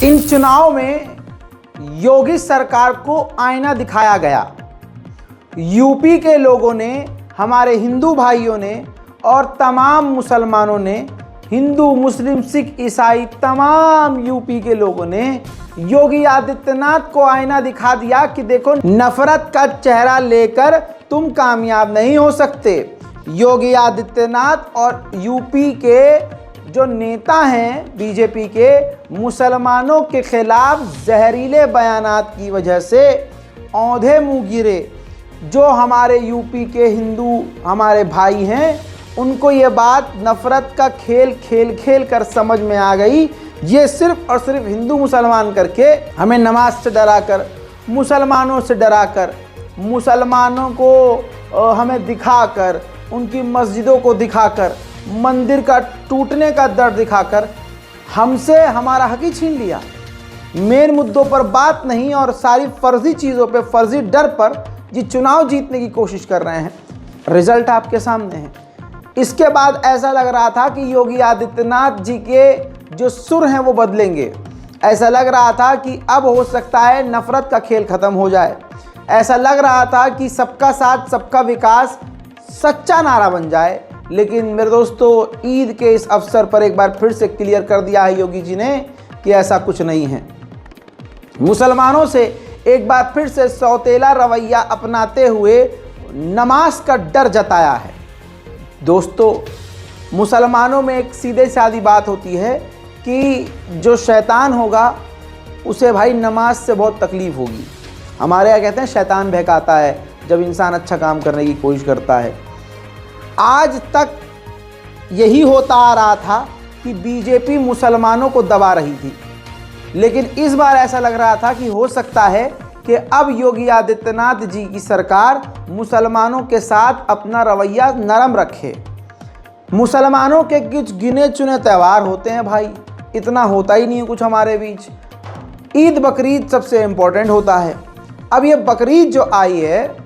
इन चुनाव में योगी सरकार को आईना दिखाया गया। यूपी के लोगों ने, हमारे हिंदू भाइयों ने और तमाम मुसलमानों ने, हिंदू मुस्लिम सिख ईसाई तमाम यूपी के लोगों ने योगी आदित्यनाथ को आईना दिखा दिया कि देखो, नफरत का चेहरा लेकर तुम कामयाब नहीं हो सकते। योगी आदित्यनाथ और यूपी के जो नेता हैं बीजेपी के, मुसलमानों के खिलाफ जहरीले बयानात की वजह से औंधे मुंह गिरे। जो हमारे यूपी के हिंदू हमारे भाई हैं, उनको ये बात नफरत का खेल खेल खेल कर समझ में आ गई। ये सिर्फ और सिर्फ हिंदू मुसलमान करके हमें नमाज से डराकर, मुसलमानों से डराकर, मुसलमानों को हमें दिखाकर, उनकी मस्जिदों को दिखाकर, मंदिर का टूटने का डर दिखाकर हमसे हमारा हक ही छीन लिया। मेन मुद्दों पर बात नहीं और सारी फर्जी चीज़ों पे, फर्जी डर पर ये चुनाव जीतने की कोशिश कर रहे हैं। रिजल्ट आपके सामने है। इसके बाद ऐसा लग रहा था कि योगी आदित्यनाथ जी के जो सुर हैं वो बदलेंगे। ऐसा लग रहा था कि अब हो सकता है नफरत का खेल ख़त्म हो जाए। ऐसा लग रहा था कि सबका साथ सबका विकास सच्चा नारा बन जाए। लेकिन मेरे दोस्तों, ईद के इस अवसर पर एक बार फिर से क्लियर कर दिया है योगी जी ने कि ऐसा कुछ नहीं है। मुसलमानों से एक बार फिर से सौतेला रवैया अपनाते हुए नमाज का डर जताया है। दोस्तों, मुसलमानों में एक सीधे सादी बात होती है कि जो शैतान होगा उसे भाई नमाज से बहुत तकलीफ़ होगी। हमारे यहाँ कहते हैं शैतान बहकाता है जब इंसान अच्छा काम करने की कोशिश करता है। आज तक यही होता आ रहा था कि बीजेपी मुसलमानों को दबा रही थी, लेकिन इस बार ऐसा लग रहा था कि हो सकता है कि अब योगी आदित्यनाथ जी की सरकार मुसलमानों के साथ अपना रवैया नरम रखे। मुसलमानों के कुछ गिने चुने त्यौहार होते हैं भाई, इतना होता ही नहीं है कुछ हमारे बीच। ईद बकरीद सबसे इम्पोर्टेंट होता है। अब ये बकरीद जो आई है,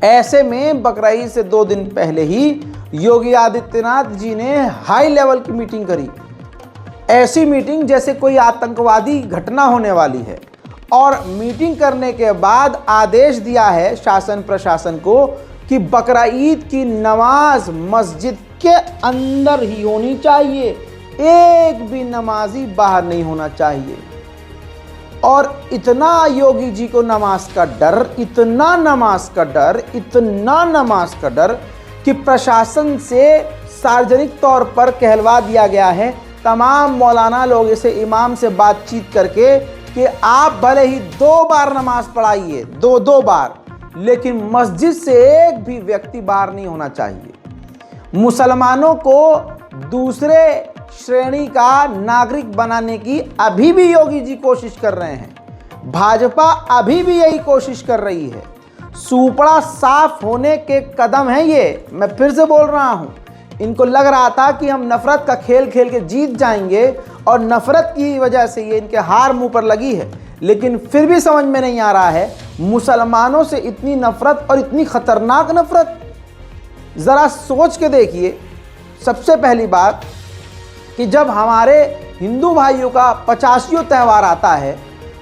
ऐसे में बकरीद से 2 दिन पहले ही योगी आदित्यनाथ जी ने हाई लेवल की मीटिंग करी। ऐसी मीटिंग जैसे कोई आतंकवादी घटना होने वाली है। और मीटिंग करने के बाद आदेश दिया है शासन प्रशासन को कि बकरीद की नमाज मस्जिद के अंदर ही होनी चाहिए, एक भी नमाजी बाहर नहीं होना चाहिए। और इतना योगी जी को नमाज का डर, इतना नमाज का डर, इतना नमाज का डर कि प्रशासन से सार्वजनिक तौर पर कहलवा दिया गया है तमाम मौलाना लोग से, इमाम से बातचीत करके कि आप भले ही 2 बार नमाज पढ़ाइए, 2 बार, लेकिन मस्जिद से एक भी व्यक्ति बाहर नहीं होना चाहिए। मुसलमानों को दूसरे श्रेणी का नागरिक बनाने की अभी भी योगी जी कोशिश कर रहे हैं। भाजपा अभी भी यही कोशिश कर रही है। सूपड़ा साफ होने के कदम है ये। मैं फिर से बोल रहा हूं, इनको लग रहा था कि हम नफरत का खेल खेल के जीत जाएंगे और नफरत की वजह से ये इनके हार मुंह पर लगी है। लेकिन फिर भी समझ में नहीं आ रहा है, मुसलमानों से इतनी नफरत और इतनी खतरनाक नफरत। ज़रा सोच के देखिए। सबसे पहली बात कि जब हमारे हिंदू भाइयों का 85वां त्यौहार आता है,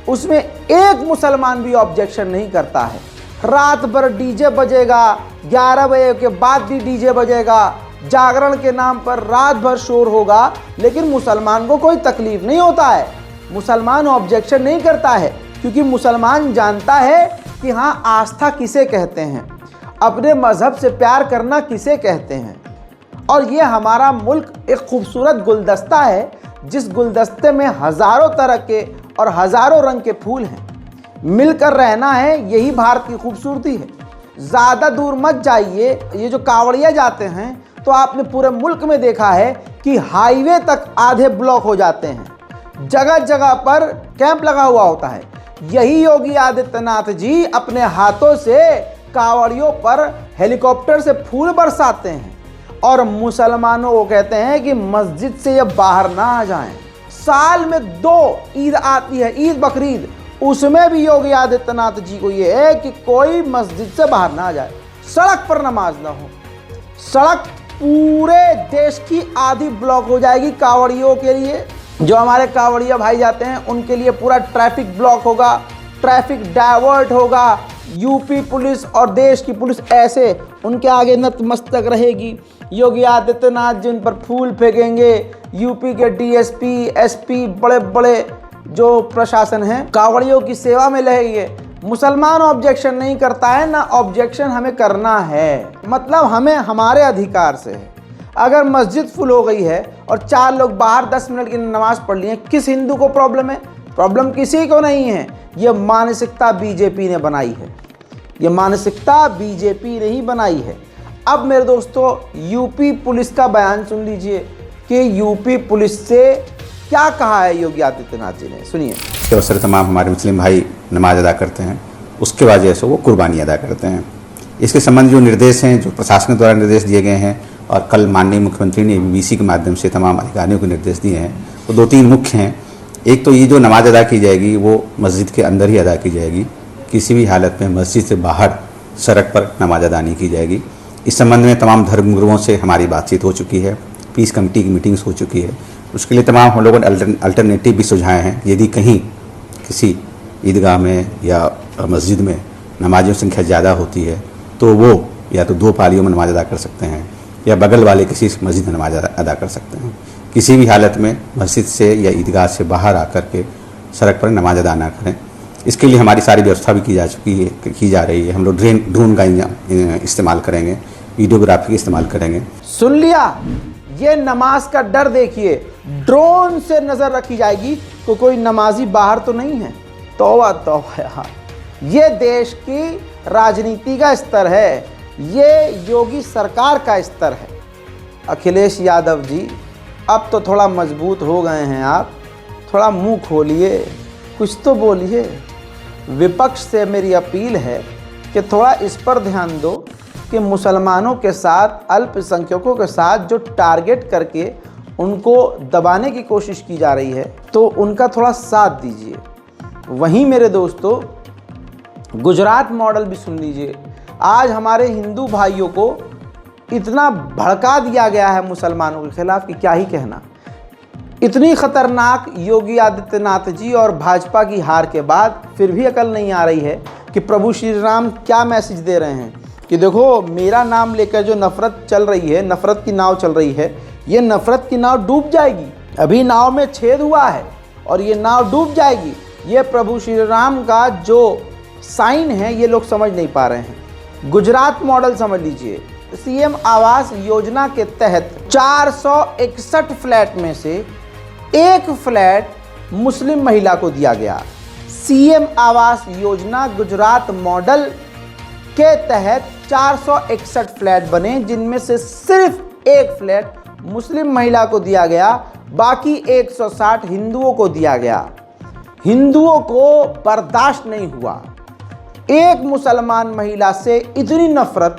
उसमें एक मुसलमान भी ऑब्जेक्शन नहीं करता है। रात भर डीजे बजेगा, 11 बजे के बाद भी डीजे बजेगा, जागरण के नाम पर रात भर शोर होगा, लेकिन मुसलमान को कोई तकलीफ नहीं होता है। मुसलमान ऑब्जेक्शन नहीं करता है, क्योंकि मुसलमान जानता है कि हाँ, आस्था किसे कहते हैं, अपने मज़हब से प्यार करना किसे कहते हैं। और ये हमारा मुल्क एक खूबसूरत गुलदस्ता है, जिस गुलदस्ते में हज़ारों तरह के और हज़ारों रंग के फूल हैं। मिलकर रहना है, यही भारत की खूबसूरती है। ज़्यादा दूर मत जाइए। ये जो कांवड़िया जाते हैं, तो आपने पूरे मुल्क में देखा है कि हाईवे तक आधे ब्लॉक हो जाते हैं। जगह जगह पर कैंप लगा हुआ होता है। यही योगी आदित्यनाथ जी अपने हाथों से कांवड़ियों पर हेलीकॉप्टर से फूल बरसाते हैं और मुसलमानों को कहते हैं कि मस्जिद से ये बाहर ना आ जाएं। साल में 2 ईद आती है, ईद बकरीद, उसमें भी योगी आदित्यनाथ जी को ये है कि कोई मस्जिद से बाहर ना आ जाए, सड़क पर नमाज ना हो। सड़क पूरे देश की आधी ब्लॉक हो जाएगी कांवड़ियों के लिए, जो हमारे कांवड़िया भाई जाते हैं उनके लिए पूरा ट्रैफिक ब्लॉक होगा, ट्रैफिक डाइवर्ट होगा। यूपी पुलिस और देश की पुलिस ऐसे उनके आगे नतमस्तक रहेगी। योगी आदित्यनाथ जी उन पर फूल फेंकेंगे। यूपी के डीएसपी, एसपी, बड़े बड़े जो प्रशासन हैं कांवड़ियों की सेवा में लगेंगे। मुसलमान ऑब्जेक्शन नहीं करता है ना, ऑब्जेक्शन हमें करना है, मतलब हमें हमारे अधिकार से है। अगर मस्जिद फुल हो गई है और 4 लोग बाहर 10 मिनट की नमाज पढ़ लिए, किस हिंदू को प्रॉब्लम है? प्रॉब्लम किसी को नहीं है। ये मानसिकता बीजेपी ने बनाई है, ये मानसिकता बीजेपी ने ही बनाई है। अब मेरे दोस्तों यूपी पुलिस का बयान सुन लीजिए कि यूपी पुलिस से क्या कहा है योगी आदित्यनाथ जी ने, सुनिए। इसके अवसर तमाम हमारे मुस्लिम भाई नमाज अदा करते हैं, उसके वजह से वो कुर्बानी अदा करते हैं। इसके संबंध जो निर्देश हैं, जो प्रशासन द्वारा निर्देश दिए गए हैं और कल माननीय मुख्यमंत्री ने BBC के माध्यम से तमाम अधिकारियों को निर्देश दिए हैं, वो 2-3 मुख्य हैं। एक तो ये जो नमाज अदा की जाएगी वो मस्जिद के अंदर ही अदा की जाएगी, किसी भी हालत में मस्जिद से बाहर सड़क पर नमाज अदा नहीं की जाएगी। इस संबंध में तमाम धर्मगुरुओं से हमारी बातचीत हो चुकी है, पीस कमेटी की मीटिंग्स हो चुकी है। उसके लिए तमाम हम लोगों ने अल्टरनेटिव भी सुझाए हैं। यदि कहीं किसी ईदगाह में या मस्जिद में नमाजियों की संख्या ज़्यादा होती है तो वो या तो 2 पालियों में नमाज अदा कर सकते हैं या बगल वाले किसी मस्जिद में नमाज अदा कर सकते हैं। किसी भी हालत में मस्जिद से या ईदगाह से बाहर आकर के सड़क पर नमाज अदा ना करें। इसके लिए हमारी सारी व्यवस्था भी की जा रही है। हम लोग ड्रोन का इस्तेमाल करेंगे, वीडियोग्राफी इस्तेमाल करेंगे। सुन लिया, ये नमाज का डर देखिए, ड्रोन से नजर रखी जाएगी तो कोई नमाजी बाहर तो नहीं है। तौबा तौबा यार, ये देश की राजनीति का स्तर है, ये योगी सरकार का स्तर है। अखिलेश यादव जी अब तो थोड़ा मजबूत हो गए हैं, आप थोड़ा मुंह खोलिए, कुछ तो बोलिए। विपक्ष से मेरी अपील है कि थोड़ा इस पर ध्यान दो कि मुसलमानों के साथ, अल्पसंख्यकों के साथ जो टारगेट करके उनको दबाने की कोशिश की जा रही है तो उनका थोड़ा साथ दीजिए। वहीं मेरे दोस्तों गुजरात मॉडल भी सुन लीजिए। आज हमारे हिंदू भाइयों को इतना भड़का दिया गया है मुसलमानों के खिलाफ कि क्या ही कहना। इतनी खतरनाक योगी आदित्यनाथ जी और भाजपा की हार के बाद फिर भी अकल नहीं आ रही है कि प्रभु श्री राम क्या मैसेज दे रहे हैं कि देखो मेरा नाम लेकर जो नफरत चल रही है, नफरत की नाव चल रही है, ये नफरत की नाव डूब जाएगी। अभी नाव में छेद हुआ है और ये नाव डूब जाएगी। ये प्रभु श्री राम का जो साइन है ये लोग समझ नहीं पा रहे हैं। गुजरात मॉडल समझ लीजिए। सीएम आवास योजना के तहत 461 फ्लैट में से 1 फ्लैट मुस्लिम महिला को दिया गया। सीएम आवास योजना गुजरात मॉडल के तहत 461 फ्लैट बने, जिनमें से सिर्फ 1 फ्लैट मुस्लिम महिला को दिया गया, बाकी 160 हिंदुओं को दिया गया। हिंदुओं को बर्दाश्त नहीं हुआ। एक मुसलमान महिला से इतनी नफरत,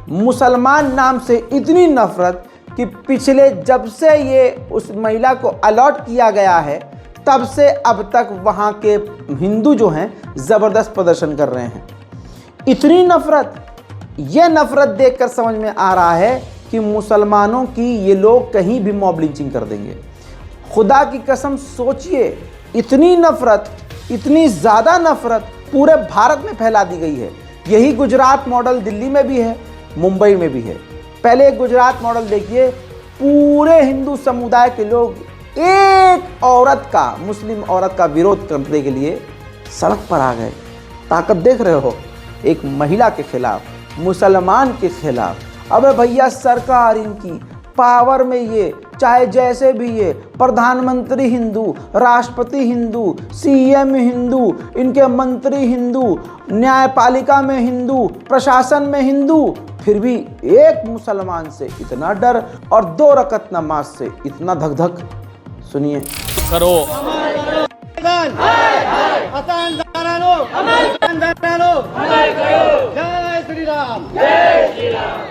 मुसलमान नाम से इतनी नफरत कि पिछले जब से ये उस महिला को अलॉट किया गया है तब से अब तक वहाँ के हिंदू जो हैं ज़बरदस्त प्रदर्शन कर रहे हैं। इतनी नफरत, ये नफरत देखकर समझ में आ रहा है कि मुसलमानों की ये लोग कहीं भी मॉब लिंचिंग कर देंगे। खुदा की कसम सोचिए, इतनी नफरत, इतनी ज़्यादा नफरत पूरे भारत में फैला दी गई है। यही गुजरात मॉडल दिल्ली में भी है, मुंबई में भी है। पहले गुजरात मॉडल देखिए, पूरे हिंदू समुदाय के लोग एक औरत का, मुस्लिम औरत का विरोध करने के लिए सड़क पर आ गए। ताकत देख रहे हो, एक महिला के खिलाफ, मुसलमान के खिलाफ। अबे भैया सरकार इनकी पावर में, ये चाहे जैसे भी ये प्रधानमंत्री हिंदू, राष्ट्रपति हिंदू, सीएम हिंदू, इनके मंत्री हिंदू, न्यायपालिका में हिंदू, प्रशासन में हिंदू, फिर भी एक मुसलमान से इतना डर और 2 रकत नमाज से इतना धक धक। सुनिए। करो जय श्री राम, जय श्री राम,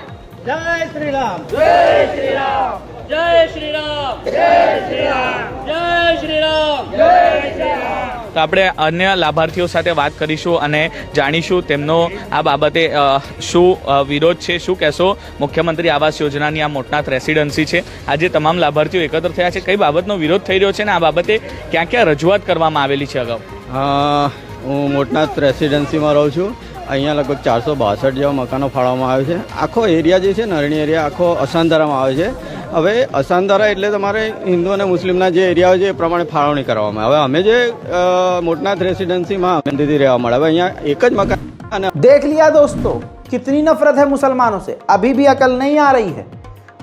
जय श्री राम, जय श्री राम, जय श्री राम, जय श्री राम, जय श्री राम, जय श्री राम। તો આપણે અન્ય લાભાર્થીઓ સાથે વાત કરીશું અને જાણીશું તેમનો આ બાબતે શું વિરોધ છે, શું કહેશો. મુખ્યમંત્રી આવાસ યોજનાની આ મોટનાથ રેસિડેન્સી છે, આજે તમામ લાભાર્થીઓ એકત્ર થયા છે, કઈ બાબતનો વિરોધ થઈ રહ્યો છે ને આ બાબતે ક્યાં ક્યાં રજૂઆત કરવામાં આવેલી છે અગાઉ? હું મોટનાથ રેસિડેન્સીમાં રહું છું. અહીંયા લગભગ 462 જેવા મકાનો ફાળવવામાં આવે છે. આખો એરિયા જે છે નરણી એરિયા આખો અસાંધારામાં આવે છે. હવે અસાંધારા એટલે તમારે હિન્દુ અને મુસ્લિમના જે એરિયાઓ છે એ પ્રમાણે ફાળવણી કરવામાં આવે. હવે અમે જે મોટનાથ રેસિડેન્સીમાં દીદી રહેવા મળે, હવે અહીંયા એક જ મકાન. देख लिया दोस्तों, कितनी नफरत है मुसलमानों से. अभी भी अकल नहीं आ रही है,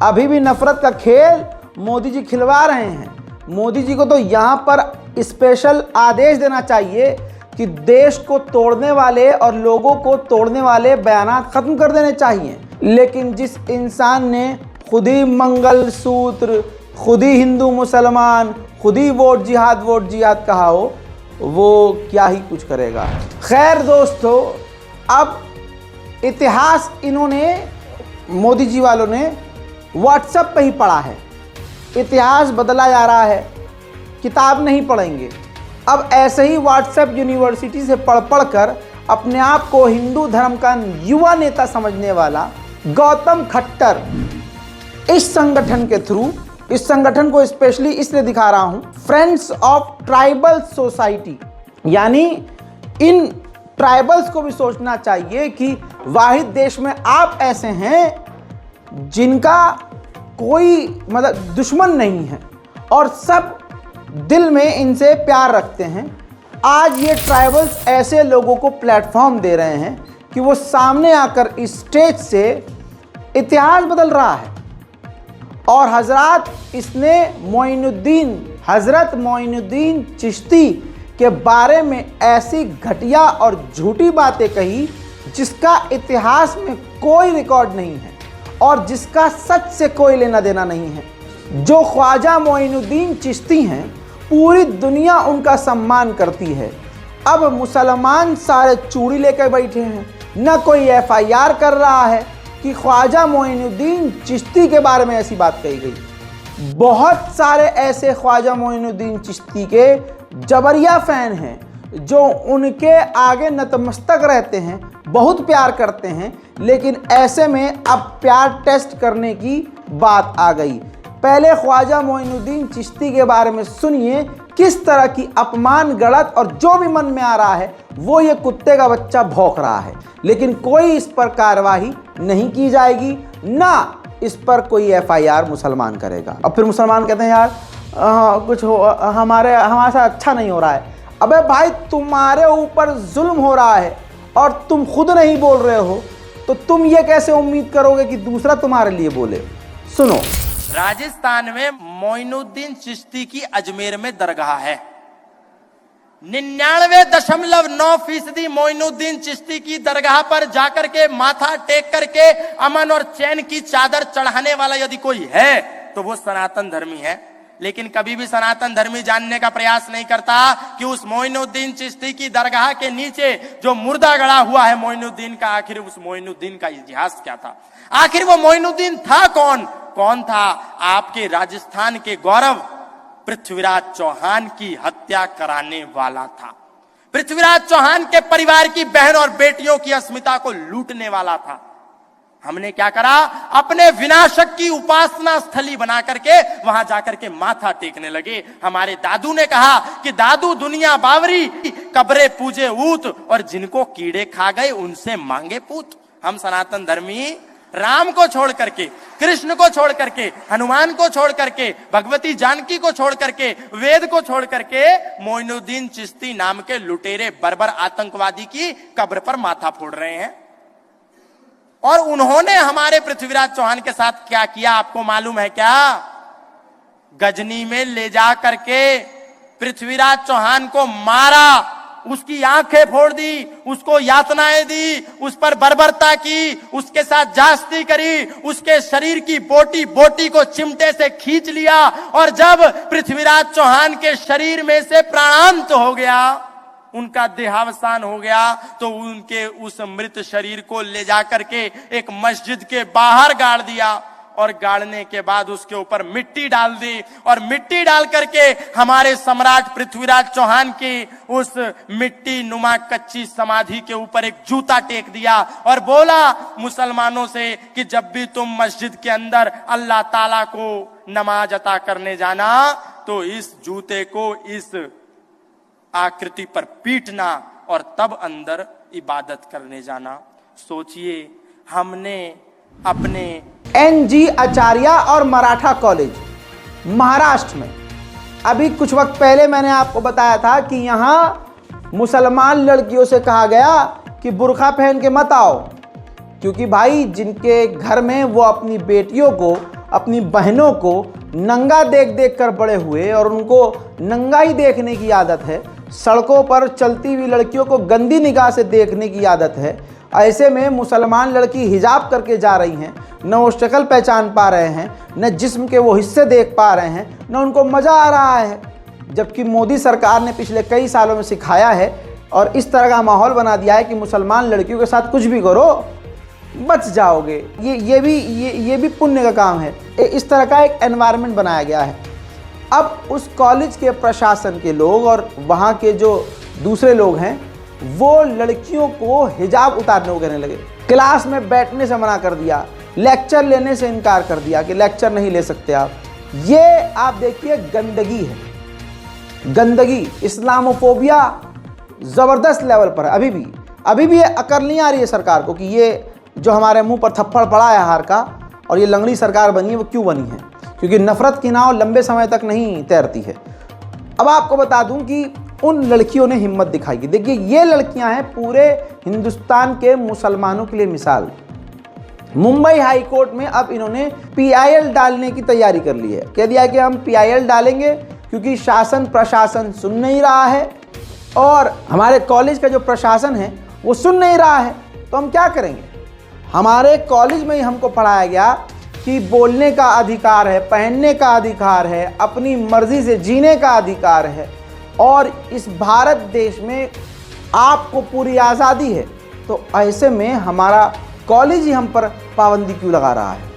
अभी भी नफरत का खेल मोदी जी खिलवा रहे हैं. मोदी जी को तो यहाँ पर स्पेशल आदेश देना चाहिए कि देश को तोड़ने वाले और लोगों को तोड़ने वाले बयानात ख़त्म कर देने चाहिए. लेकिन जिस इंसान ने खुद ही मंगलसूत्र, खुद ही हिंदू मुसलमान, खुद ही वोट जिहाद कहा हो, वो क्या ही कुछ करेगा. खैर दोस्तों, अब इतिहास इन्होंने मोदी जी वालों ने व्हाट्सएप पे ही पढ़ा है. इतिहास बदला जा रहा है, किताब नहीं पढ़ेंगे. अब ऐसे ही व्हाट्सएप यूनिवर्सिटी से पढ़ कर अपने आप को हिंदू धर्म का युवा नेता समझने वाला गौतम खट्टर इस संगठन के थ्रू, इस संगठन को स्पेशली इसलिए दिखा रहा हूं, फ्रेंड्स ऑफ ट्राइबल सोसाइटी, यानी इन ट्राइबल्स को भी सोचना चाहिए कि वाहिद देश में आप ऐसे हैं जिनका कोई मतलब दुश्मन नहीं है और सब दिल में इनसे प्यार रखते हैं. आज ये ट्राइबल्स ऐसे लोगों को प्लेटफॉर्म दे रहे हैं कि वो सामने आकर इस स्टेज से इतिहास बदल रहा है. और हजरत इसने हज़रत मोइनुद्दीन चिश्ती के बारे में ऐसी घटिया और झूठी बातें कही जिसका इतिहास में कोई रिकॉर्ड नहीं है और जिसका सच से कोई लेना देना नहीं है. जो ख्वाजा मोइनुद्दीन चिश्ती हैं, पूरी दुनिया उनका सम्मान करती है. अब मुसलमान सारे चूड़ी लेकर बैठे हैं, न कोई FIR कर रहा है कि ख्वाजा मोइनुद्दीन चिश्ती के बारे में ऐसी बात कही गई. बहुत सारे ऐसे ख्वाजा मोइनुद्दीन चिश्ती के जबरिया फ़ैन हैं जो उनके आगे नतमस्तक रहते हैं, बहुत प्यार करते हैं. लेकिन ऐसे में अब प्यार टेस्ट करने की बात आ गई. पहले ख्वाजा मोइनुद्दीन चिश्ती के बारे में सुनिए किस तरह की अपमान गलत और जो भी मन में आ रहा है वो ये कुत्ते का बच्चा भौंक रहा है. लेकिन कोई इस पर कार्रवाई नहीं की जाएगी, ना इस पर कोई FIR मुसलमान करेगा. अब फिर मुसलमान कहते हैं यार कुछ हमारे साथ अच्छा नहीं हो रहा है. अबे भाई, तुम्हारे ऊपर जुल्म हो रहा है और तुम खुद नहीं बोल रहे हो, तो तुम ये कैसे उम्मीद करोगे कि दूसरा तुम्हारे लिए बोले. सुनो, राजस्थान में मोइनुद्दीन चिश्ती की अजमेर में दरगाह है. 99.9% मोइनुद्दीन चिश्ती की दरगाह पर जाकर के माथा टेक करके अमन और चैन की चादर चढ़ाने वाला यदि कोई है तो वो सनातन धर्मी है. लेकिन कभी भी सनातन धर्मी जानने का प्रयास नहीं करता कि उस मोइनुद्दीन चिश्ती की दरगाह के नीचे जो मुर्दा गड़ा हुआ है मोइनुद्दीन का, आखिर उस मोइनुद्दीन का इतिहास क्या था. आखिर वो मोइनुद्दीन था कौन था. आपके राजस्थान के गौरव पृथ्वीराज चौहान की हत्या कराने वाला था. पृथ्वीराज चौहान के परिवार की बहन और बेटियों की अस्मिता को लूटने वाला था. हमने क्या करा, अपने विनाशक की उपासना स्थली बना करके वहां जाकर के माथा टेकने लगे. हमारे दादू ने कहा कि दादू दुनिया बावरी, कब्रे पूजे ऊत और जिनको कीड़े खा गए उनसे मांगे पूत. हम सनातन धर्मी राम को छोड़ करके, कृष्ण को छोड़ करके, हनुमान को छोड़ करके, भगवती जानकी को छोड़ करके, वेद को छोड़ करके मोइनुद्दीन चिश्ती नाम के लुटेरे बर्बर आतंकवादी की कब्र पर माथा फोड़ रहे हैं. और उन्होंने हमारे पृथ्वीराज चौहान के साथ क्या किया आपको मालूम है क्या? गजनी में ले जा करके पृथ्वीराज चौहान को मारा, उसकी आंखें फोड़ दी, उसको यातनाएं दी, उस पर बर्बरता की, उसके साथ जास्ती करी, उसके शरीर की बोटी बोटी को चिमटे से खींच लिया. और जब पृथ्वीराज चौहान के शरीर में से प्राणांत हो गया, उनका देहावसान हो गया, तो उनके उस मृत शरीर को ले जाकर के एक मस्जिद के बाहर गाड़ दिया. और गाड़ने के बाद उसके ऊपर मिट्टी डाल दी और मिट्टी डाल करके हमारे सम्राट पृथ्वीराज चौहान की उस मिट्टी नुमा कच्ची समाधि के ऊपर एक जूता टेक दिया और बोला मुसलमानों से कि जब भी तुम मस्जिद के अंदर अल्लाह ताला को नमाज अता करने जाना तो इस जूते को इस आकृति पर पीटना और तब अंदर इबादत करने जाना। सोचिए, हमने अपने NG आचार्य और मराठा कॉलेज महाराष्ट्र में, अभी कुछ वक्त पहले मैंने आपको बताया था कि यहाँ मुसलमान लड़कियों से कहा गया कि बुर्का पहन के मत आओ, क्योंकि भाई जिनके घर में वो अपनी बेटियों को, अपनी बहनों को नंगा देख देख कर बड़े हुए और उनको नंगा ही देखने की आदत है, सड़कों पर चलती हुई लड़कियों को गंदी निगाह से देखने की आदत है, ऐसे में मुसलमान लड़की हिजाब करके जा रही हैं, न वो शक्ल पहचान पा रहे हैं, न जिस्म के वो हिस्से देख पा रहे हैं, न उनको मज़ा आ रहा है। जबकि मोदी सरकार ने पिछले कई सालों में सिखाया है और इस तरह का माहौल बना दिया है कि मुसलमान लड़कियों के साथ कुछ भी करो बच जाओगे। ये भी पुण्य का काम है। इस तरह का एक एनवायरनमेंट बनाया गया है। अब उस कॉलेज के प्रशासन के लोग और वहाँ के जो दूसरे लोग हैं वो लड़कियों को हिजाब उतारने को कहने लगे, क्लास में बैठने से मना कर दिया, लेक्चर लेने से इनकार कर दिया कि लेक्चर नहीं ले सकते आप। ये आप देखिए गंदगी है, गंदगी, इस्लामोफोबिया ज़बरदस्त लेवल पर है। अभी भी ये अकल नहीं आ रही है सरकार को कि ये जो हमारे मुंह पर थप्पड़ पड़ा है हार का और ये लंगड़ी सरकार बनी है वो क्यों बनी है, क्योंकि नफरत की नाव लंबे समय तक नहीं तैरती है। अब आपको बता दूं कि उन लड़कियों ने हिम्मत दिखाई। देखिए ये लड़कियां हैं पूरे हिंदुस्तान के मुसलमानों के लिए मिसाल। मुंबई हाई कोर्ट में अब इन्होंने PIL डालने की तैयारी कर ली है। कह दिया कि हम PIL डालेंगे क्योंकि शासन प्रशासन सुन नहीं रहा है और हमारे कॉलेज का जो प्रशासन है वो सुन नहीं रहा है, तो हम क्या करेंगे। हमारे कॉलेज में ही हमको पढ़ाया गया कि बोलने का अधिकार है, पहनने का अधिकार है, अपनी मर्जी से जीने का अधिकार है और इस भारत देश में आपको पूरी आज़ादी है। तो ऐसे में हमारा कॉलेज ही हम पर पाबंदी क्यों लगा रहा है।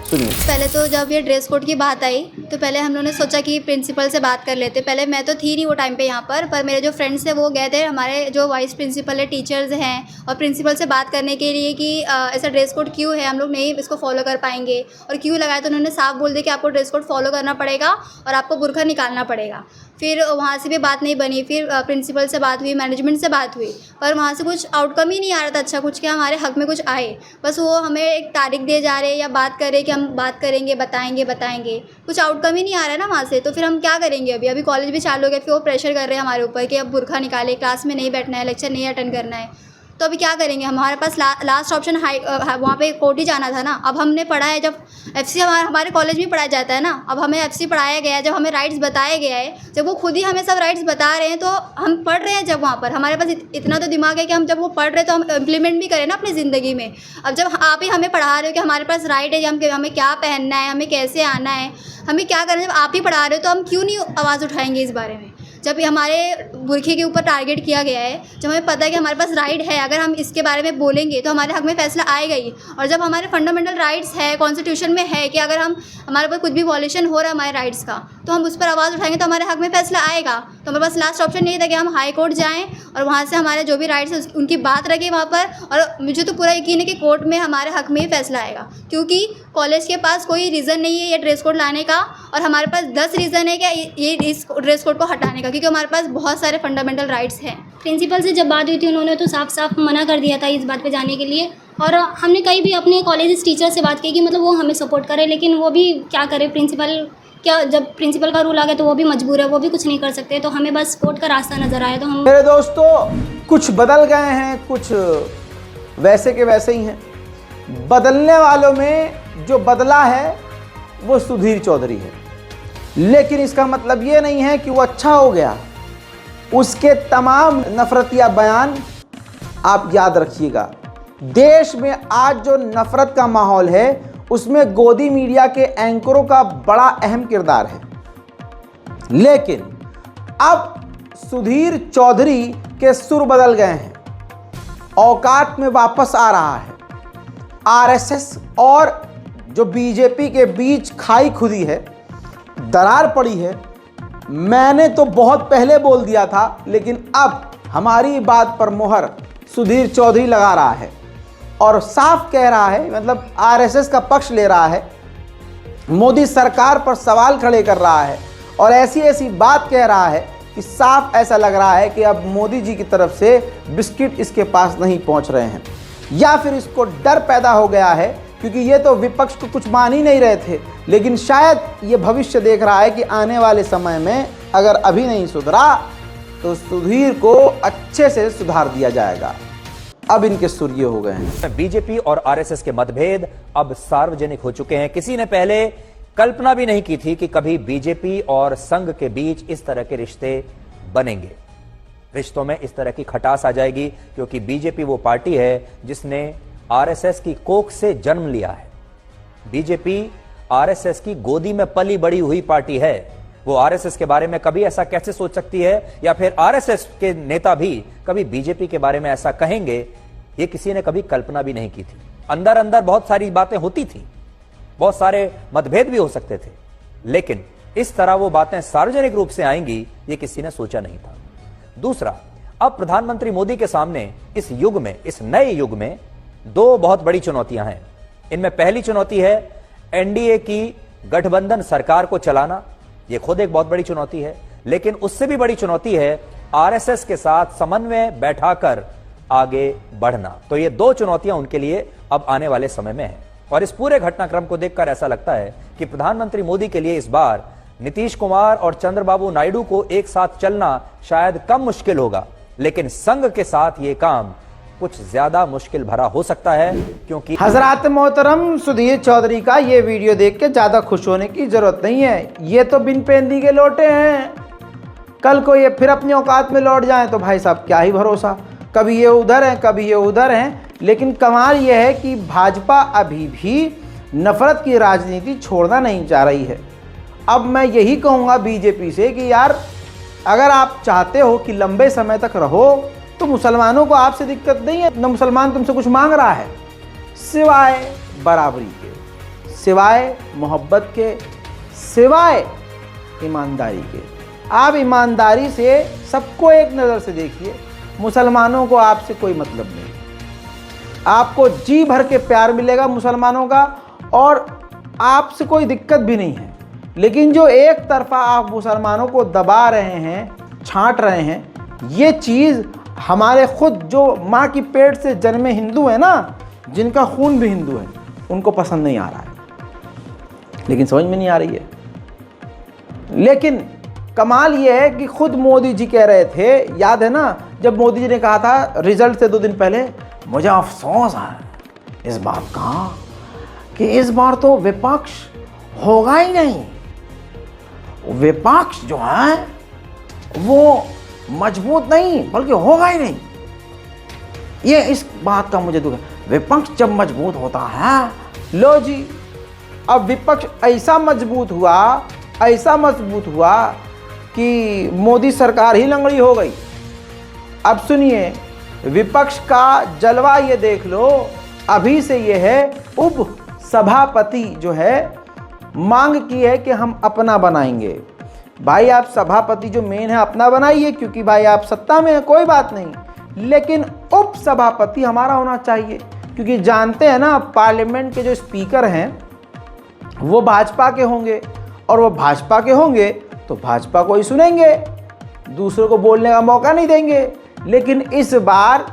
सुनिए। पहले तो जब ये ड्रेस कोड की बात आई तो पहले हम लोगों ने सोचा कि प्रिंसिपल से बात कर लेते। पहले मैं तो थी नहीं वो टाइम पे यहाँ पर मेरे जो फ्रेंड्स थे वो गए थे, हमारे जो वाइस प्रिंसिपल है, टीचर्स हैं, और प्रिंसिपल से बात करने के लिए कि ऐसा ड्रेस कोड क्यों है, हम लोग नहीं इसको फॉलो कर पाएंगे और क्यों लगाया। तो उन्होंने साफ बोल दिया कि आपको ड्रेस कोड फॉलो करना पड़ेगा और आपको बुर्का निकालना पड़ेगा। फिर वहाँ से भी बात नहीं बनी, फिर प्रिंसिपल से बात हुई, मैनेजमेंट से बात हुई, पर वहाँ से कुछ आउटकम ही नहीं आ रहा था अच्छा कुछ, क्या हमारे हक में कुछ आए। बस वो हमें एक तारीख दे जा रहे या बात कर रहे कि हम बात करेंगे, बताएंगे, कुछ आउटकम ही नहीं आ रहा है ना वहाँ से। तो फिर हम क्या करेंगे। अभी कॉलेज भी चालू हो गया, फिर वो प्रेशर कर रहे हैं हमारे ऊपर कि अब बुर्का निकाले, क्लास में नहीं बैठना है, लेक्चर नहीं अटेंड करना है। तो अभी क्या करेंगे। हमारे पास लास्ट ऑप्शन वहाँ पे कोर्ट ही जाना था ना। अब हमने पढ़ा है, जब FC हमारे कॉलेज में पढ़ाया जाता है ना, अब हमें FC पढ़ाया गया है, जब हमें राइट्स बताया गया है, जब वो खुद ही हमें सब राइट्स बता रहे हैं तो हम पढ़ रहे हैं। जब वहाँ पर हमारे पास इतना तो दिमाग है कि हम जब वो पढ़ रहे हैं तो हम इम्प्लीमेंट भी करें ना अपनी ज़िंदगी में। अब जब आप ही हमें पढ़ा रहे हो कि हमारे पास राइट है, हमें क्या पहनना है, हमें कैसे आना है, हमें क्या करना है, जब आप ही पढ़ा रहे हो तो हम क्यों नहीं आवाज़ उठाएंगे इस बारे में। जब हमारे बुरखे के ऊपर टारगेट किया गया है, जब हमें पता है कि हमारे पास राइट है, अगर हम इसके बारे में बोलेंगे तो हमारे हक में फैसला आएगा ही। और जब हमारे फंडामेंटल राइट्स है, कॉन्स्टिट्यूशन में है कि अगर हमारे ऊपर कुछ भी वॉल्यूशन हो रहा है हमारे राइट्स का, तो हम उस पर आवाज़ उठाएंगे तो हमारे हक में फैसला आएगा। तो हमारे पास लास्ट ऑप्शन यही था कि हम हाई कोर्ट जाएँ और वहाँ से हमारे जो भी राइट्स है उनकी बात रखें वहाँ पर। और मुझे तो पूरा यकीन है कि कोर्ट में हमारे हक में ही फैसला आएगा, क्योंकि कॉलेज के पास कोई रीज़न नहीं है ये ड्रेस कोड लाने का और हमारे पास 10 रीज़न है कि ये इस ड्रेस कोड को हटाने का, क्योंकि हमारे पास बहुत सारे फंडामेंटल राइट्स हैं। प्रिंसिपल से जब बात हुई थी उन्होंने तो साफ मना कर दिया था इस बात पे जाने के लिए। और हमने कहीं भी अपने कॉलेज टीचर से बात की कि मतलब वो हमें सपोर्ट करे, लेकिन वो भी क्या करे, जब प्रिंसिपल का रूल आ गया तो वो भी मजबूर है, वो भी कुछ नहीं कर सकते। तो हमें बस कोर्ट का रास्ता नज़र आया। तो हम मेरे दोस्तों कुछ बदल गए हैं, कुछ वैसे के वैसे ही हैं। बदलने वालों में जो बदला है वो सुधीर चौधरी है, लेकिन इसका मतलब ये नहीं है कि वो अच्छा हो गया। उसके तमाम नफरतिया बयान आप याद रखिएगा। देश में आज जो नफरत का माहौल है उसमें गोदी मीडिया के एंकरों का बड़ा अहम किरदार है, लेकिन अब सुधीर चौधरी के सुर बदल गए हैं, औकात में वापस आ रहा है। RSS और जो बीजेपी के बीच खाई खुदी है, दरार पड़ी है, मैंने तो बहुत पहले बोल दिया था, लेकिन अब हमारी बात पर मोहर सुधीर चौधरी लगा रहा है और साफ कह रहा है, मतलब आरएसएस का पक्ष ले रहा है, मोदी सरकार पर सवाल खड़े कर रहा है और ऐसी ऐसी बात कह रहा है कि साफ ऐसा लग रहा है कि अब मोदी जी की तरफ से बिस्किट इसके पास नहीं पहुंच रहे हैं, या फिर इसको डर पैदा हो गया है, क्योंकि ये तो विपक्ष को कुछ मान ही नहीं रहे थे, लेकिन शायद ये भविष्य देख रहा है कि आने वाले समय में अगर अभी नहीं सुधरा तो सुधीर को अच्छे से सुधार दिया जाएगा। अब इनके सुर्ये हो गए हैं। बीजेपी और आरएसएस के मतभेद अब सार्वजनिक हो चुके हैं। किसी ने पहले कल्पना भी नहीं की थी कि कभी बीजेपी और संघ के बीच इस तरह के रिश्ते बनेंगे, रिश्तों में इस तरह की खटास आ जाएगी, क्योंकि बीजेपी वो पार्टी है जिसने आरएसएस की कोख से जन्म लिया है। बीजेपी आरएसएस की गोदी में पली बड़ी हुई पार्टी है। वो आरएसएस के बारे में कभी ऐसा कैसे सोच सकती है, या फिर आरएसएस के नेता भी कभी बीजेपी के बारे में ऐसा कहेंगे, ये किसी ने कभी कल्पना भी नहीं की थी। अंदर अंदर बहुत सारी बातें होती थी, बहुत सारे मतभेद भी हो सकते थे, लेकिन इस तरह वो बातें सार्वजनिक रूप से आएंगी, ये किसी ने सोचा नहीं था। दूसरा, अब प्रधानमंत्री मोदी के सामने इस युग में, इस नए युग में दो बहुत बड़ी चुनौतियां हैं। इनमें पहली चुनौती है एनडीए की गठबंधन सरकार को चलाना, यह खुद एक बहुत बड़ी चुनौती है, लेकिन उससे भी बड़ी चुनौती है आरएसएस के साथ समन्वय बैठाकर आगे बढ़ना। तो ये दो चुनौतियां उनके लिए अब आने वाले समय में है। और इस पूरे घटनाक्रम को देखकर ऐसा लगता है कि प्रधानमंत्री मोदी के लिए इस बार नीतीश कुमार और चंद्रबाबू नायडू को एक साथ चलना शायद कम मुश्किल होगा, लेकिन संघ के साथ ये काम कुछ ज्यादा मुश्किल भरा हो सकता है, क्योंकि हजरात मोहतरम, सुधीर चौधरी का ये वीडियो देख के ज्यादा खुश होने की जरूरत नहीं है। ये तो बिन पेंदी के लौटे हैं, कल को ये फिर अपनी औकात में लौट जाएं तो भाई साहब क्या ही भरोसा, कभी ये उधर हैं कभी ये उधर हैं। लेकिन कमाल ये है कि भाजपा अभी भी नफरत की राजनीति छोड़ना नहीं चाह रही है। अब मैं यही कहूँगा बीजेपी से कि यार, अगर आप चाहते हो कि लंबे समय तक रहो तो मुसलमानों को आपसे दिक्कत नहीं है, न मुसलमान तुमसे कुछ मांग रहा है सिवाय बराबरी के, सिवाय मोहब्बत के, सिवाय ईमानदारी के। आप ईमानदारी से सबको एक नज़र से देखिए, मुसलमानों को आपसे कोई मतलब नहीं। आपको जी भर के प्यार मिलेगा मुसलमानों का और आपसे कोई दिक्कत भी नहीं है। लेकिन जो एक तरफा आप मुसलमानों को दबा रहे हैं, छांट रहे हैं, ये चीज़ हमारे खुद जो माँ की पेट से जन्मे हिंदू हैं ना, जिनका खून भी हिंदू है, उनको पसंद नहीं आ रहा है, लेकिन समझ में नहीं आ रही है। लेकिन कमाल ये है कि खुद मोदी जी कह रहे थे, याद है ना, जब मोदी जी ने कहा था रिजल्ट से 2 दिन पहले, मुझे अफसोस है इस बात का कि इस बार तो विपक्ष होगा ही नहीं, विपक्ष जो है वो मजबूत नहीं बल्कि होगा ही नहीं। ये इस बात का मुझे दुख है, विपक्ष जब मजबूत होता है, लो जी अब विपक्ष ऐसा मजबूत हुआ कि मोदी सरकार ही लंगड़ी हो गई। अब सुनिए, विपक्ष का जलवा ये देख लो, अभी से ये है उप सभापति जो है मांग की है कि हम अपना बनाएंगे। भाई आप सभापति जो मेन है अपना बनाइए, क्योंकि भाई आप सत्ता में है, कोई बात नहीं, लेकिन उप सभापति हमारा होना चाहिए, क्योंकि जानते हैं ना पार्लियामेंट के जो स्पीकर हैं वो भाजपा के होंगे, और वो भाजपा के होंगे तो भाजपा को ही सुनेंगे, दूसरों को बोलने का मौका नहीं देंगे। लेकिन इस बार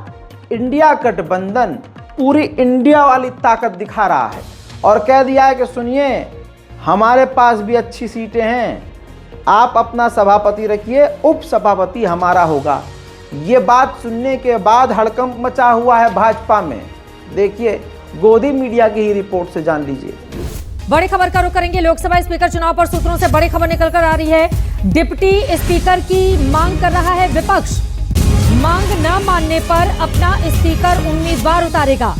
इंडिया गठबंधन पूरी इंडिया वाली ताकत दिखा रहा है और कह दिया है कि सुनिए, हमारे पास भी अच्छी सीटें हैं, आप अपना सभापति रखिए, उप सभापति हमारा होगा। ये बात सुनने के बाद हड़कंप मचा हुआ है भाजपा में। देखिए, गोदी मीडिया की ही रिपोर्ट से जान लीजिए। बड़ी खबर का रुख करेंगे। लोकसभा स्पीकर चुनाव पर सूत्रों से बड़ी खबर निकल कर आ रही है। डिप्टी स्पीकर की मांग कर रहा है विपक्ष। मांग न मानने पर अपना स्पीकर उम्मीदवार उतारेगा।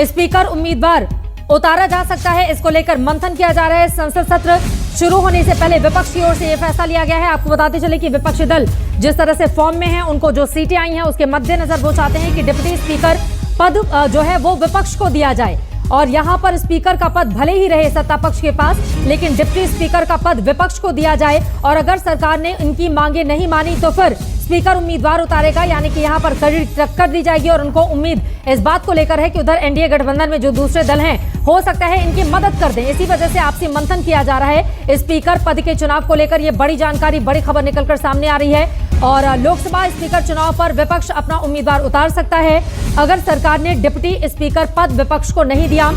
स्पीकर उम्मीदवार उतारा जा सकता है, इसको लेकर मंथन किया जा रहा है। संसद सत्र शुरू होने से पहले विपक्ष की ओर से यह फैसला लिया गया है। आपको बताते चले कि विपक्षी दल जिस तरह से फॉर्म में है, उनको जो सीटें आई हैं उसके मद्देनजर वो चाहते हैं कि डिप्टी स्पीकर पद जो है वो विपक्ष को दिया जाए। और यहां पर स्पीकर का पद भले ही रहे सत्ता पक्ष के पास, लेकिन डिप्टी स्पीकर का पद विपक्ष को दिया जाए और अगर सरकार ने इनकी मांगे नहीं मानी तो फिर स्पीकर उम्मीदवार उतारेगा, यानी कि यहां पर कड़ी टक्कर दी जाएगी। और उनको उम्मीद इस बात को लेकर है कि उधर एनडीए गठबंधन में जो दूसरे दल हैं हो सकता है इनकी मदद कर दें। इसी वजह से आपसी मंथन किया जा रहा है स्पीकर पद के चुनाव को लेकर। यह बड़ी जानकारी, बड़ी खबर निकलकर सामने आ रही है और लोकसभा स्पीकर चुनाव पर विपक्ष अपना उम्मीदवार उतार सकता है। अगर सरकार ने डिप्टी स्पीकर पद विपक्ष को नहीं दिया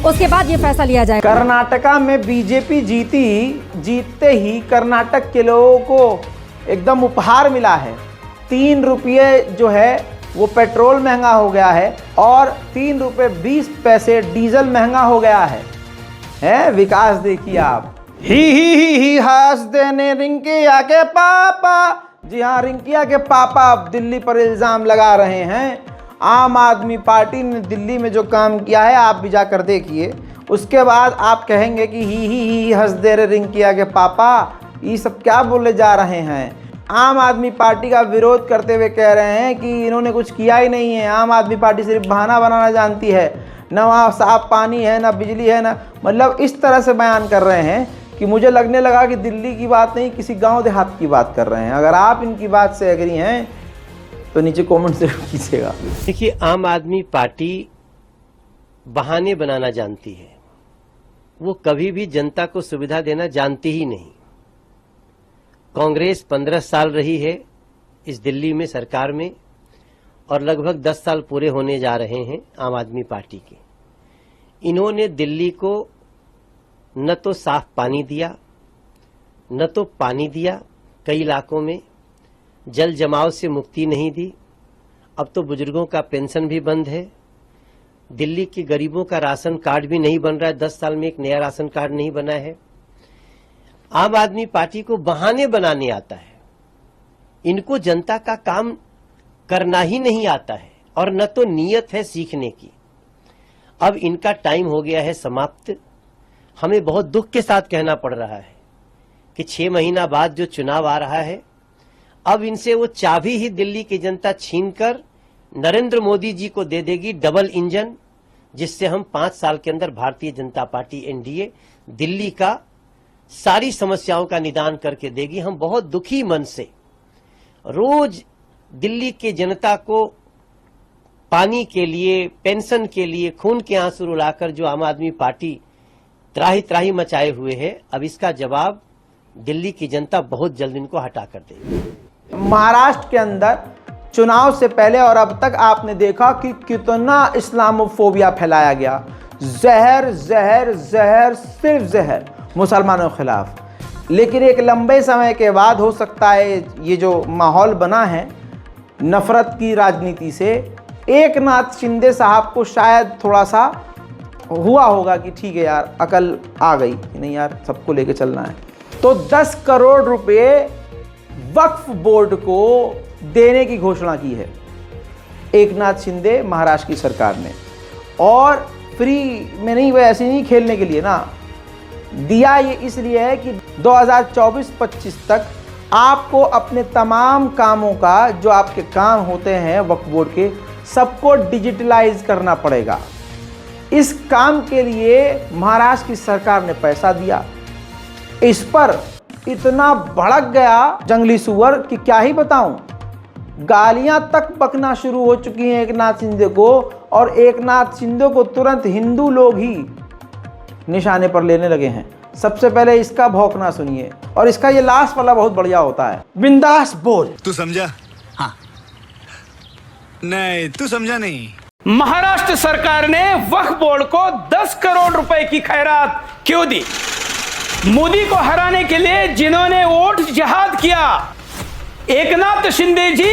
उसके बाद यह फैसला लिया जाएगा। कर्नाटका में बीजेपी जीतते ही कर्नाटक के लोगों को एकदम उपहार मिला है। 3 रुपये जो है वो पेट्रोल महंगा हो गया है और 3 रुपये 20 पैसे डीजल महंगा हो गया है विकास देखिए आप। ही हंस देने रिंकिया के पापा। जी हाँ, रिंकिया के पापा अब दिल्ली पर इल्जाम लगा रहे हैं। आम आदमी पार्टी ने दिल्ली में जो काम किया है आप भी जाकर देखिए, उसके बाद आप कहेंगे कि ही हंस दे रहे रिंकिया के पापा, ये सब क्या बोले जा रहे हैं। आम आदमी पार्टी का विरोध करते हुए कह रहे हैं कि इन्होंने कुछ किया ही नहीं है, आम आदमी पार्टी सिर्फ बहाना बनाना जानती है, न वहाँ साफ पानी है, न बिजली है, न मतलब इस तरह से बयान कर रहे हैं कि मुझे लगने लगा कि दिल्ली की बात नहीं किसी गांव देहात की बात कर रहे हैं। अगर आप इनकी बात से एग्री हैं तो नीचे कमेंट जरूर कीजिएगा। देखिए, आम आदमी पार्टी बहाने बनाना जानती है, वो कभी भी जनता को सुविधा देना जानती ही नहीं। कांग्रेस 15 साल रही है इस दिल्ली में सरकार में और लगभग 10 साल पूरे होने जा रहे हैं आम आदमी पार्टी के। इन्होंने दिल्ली को न तो साफ पानी दिया, न तो पानी दिया, कई इलाकों में जल जमाव से मुक्ति नहीं दी। अब तो बुजुर्गों का पेंशन भी बंद है, दिल्ली के गरीबों का राशन कार्ड भी नहीं बन रहा है, 10 साल में एक नया राशन कार्ड नहीं बना है। आम आदमी पार्टी को बहाने बनाने आता है, इनको जनता का काम करना ही नहीं आता है और न तो नीयत है सीखने की। अब इनका टाइम हो गया है समाप्त। हमें बहुत दुख के साथ कहना पड़ रहा है कि 6 महीना बाद जो चुनाव आ रहा है, अब इनसे वो चाबी ही दिल्ली की जनता छीनकर नरेंद्र मोदी जी को दे देगी, डबल इंजन, जिससे हम 5 साल के अंदर भारतीय जनता पार्टी एनडीए दिल्ली का सारी समस्याओं का निदान करके देगी। हम बहुत दुखी मन से रोज दिल्ली के जनता को पानी के लिए, पेंशन के लिए खून के आंसू रुलाकर जो आम आदमी पार्टी त्राही त्राही मचाए हुए है, अब इसका जवाब दिल्ली की जनता बहुत जल्द इनको हटा कर देगी। महाराष्ट्र के अंदर चुनाव से पहले और अब तक आपने देखा कि कितना इस्लामोफोबिया फैलाया गया। जहर जहर जहर, सिर्फ जहर मुसलमानों के खिलाफ। लेकिन एक लंबे समय के बाद हो सकता है ये जो माहौल बना है नफरत की राजनीति से, एकनाथ शिंदे साहब को शायद थोड़ा सा हुआ होगा कि ठीक है यार, अकल आ गई कि नहीं यार, सबको लेके चलना है। तो 10 करोड़ रुपए वक्फ बोर्ड को देने की घोषणा की है एकनाथ शिंदे महाराष्ट्र की सरकार ने। और फ्री में नहीं, वो ऐसे नहीं खेलने के लिए ना दिया, ये इसलिए है कि 2024-25 तक आपको अपने तमाम कामों का, जो आपके काम होते हैं वक्फ बोर्ड के, सबको डिजिटलाइज करना पड़ेगा। इस काम के लिए महाराष्ट्र की सरकार ने पैसा दिया। इस पर इतना भड़क गया जंगली सुअर कि क्या ही बताऊं। गालियां तक बकना शुरू हो चुकी हैं एकनाथ शिंदे को, और एकनाथ शिंदे को तुरंत हिंदू लोग ही निशाने पर लेने लगे हैं। सबसे पहले इसका भौंकना सुनिए, और इसका ये लास्ट वाला बहुत बढ़िया होता है। बिंदास बोल। तू समझा? हाँ। नहीं, तू समझा नहीं। महाराष्ट्र सरकार ने वक्फ बोर्ड को 10 करोड़ रुपए की खैरात क्यों दी? मोदी को हराने के लिए जिन्होंने वोट जिहाद किया, एकनाथ शिंदे जी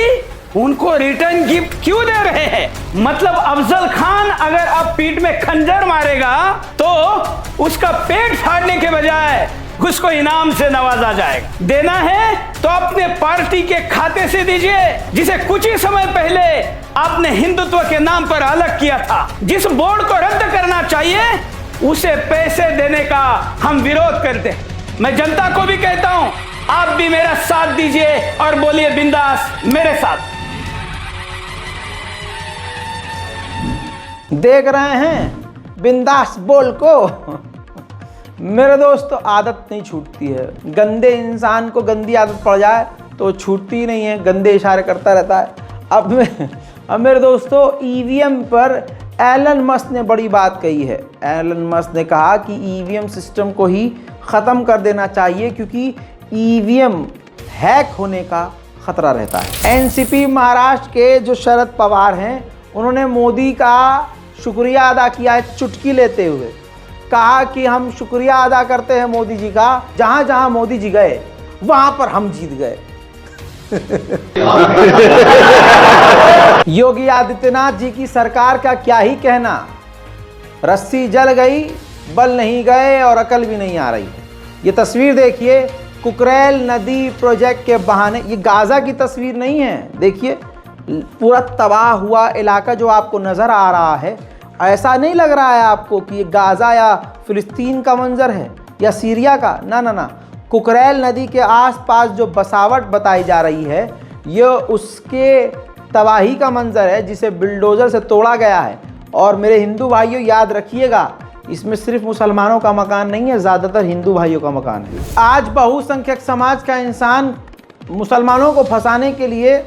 उनको रिटर्न गिफ्ट क्यों दे रहे हैं? मतलब अफजल खान अगर अब पीठ में खंजर मारेगा तो उसका पेट फाड़ने के बजाय उसको इनाम से नवाजा जाएगा। देना है तो अपने पार्टी के खाते से दीजिए, जिसे कुछ ही समय पहले आपने हिंदुत्व के नाम पर अलग किया था। जिस बोर्ड को रद्द करना चाहिए उसे पैसे देने का हम विरोध करते हैं। मैं जनता को भी कहता हूं, आप भी मेरा साथ दीजिए और बोलिए बिंदास मेरे साथ। देख रहे हैं बिंदास बोल को। मेरे दोस्त तो आदत नहीं छूटती है, गंदे इंसान को गंदी आदत पड़ जाए तो छूटती ही नहीं है, गंदे इशारे करता रहता है। अब मेरे दोस्तों ईवीएम पर एलन मस्क ने बड़ी बात कही है। एलन मस्क ने कहा कि ईवीएम सिस्टम को ही ख़त्म कर देना चाहिए क्योंकि ईवीएम हैक होने का खतरा रहता है। एनसीपी महाराष्ट्र के जो शरद पवार हैं, उन्होंने मोदी का शुक्रिया अदा किया है चुटकी लेते हुए। कहा कि हम शुक्रिया अदा करते हैं मोदी जी का, जहां जहां मोदी जी गए वहां पर हम जीत गए। योगी आदित्यनाथ जी की सरकार का क्या ही कहना, रस्सी जल गई, बल नहीं गए और अकल भी नहीं आ रही है। ये तस्वीर देखिए, कुकरेल नदी प्रोजेक्ट के बहाने, ये गाजा की तस्वीर नहीं है, देखिए पूरा तबाह हुआ इलाका जो आपको नज़र आ रहा है। ऐसा नहीं लग रहा है आपको कि ये गाजा या फिलिस्तीन का मंजर है या सीरिया का, ना ना ना। कुकरेल नदी के आसपास जो बसावट बताई जा रही है, ये उसके तबाही का मंजर है जिसे बिल्डोज़र से तोड़ा गया है। और मेरे हिंदू भाइयों याद रखिएगा, इसमें सिर्फ मुसलमानों का मकान नहीं है, ज़्यादातर हिंदू भाइयों का मकान है। आज बहुसंख्यक समाज का इंसान मुसलमानों को फंसाने के लिए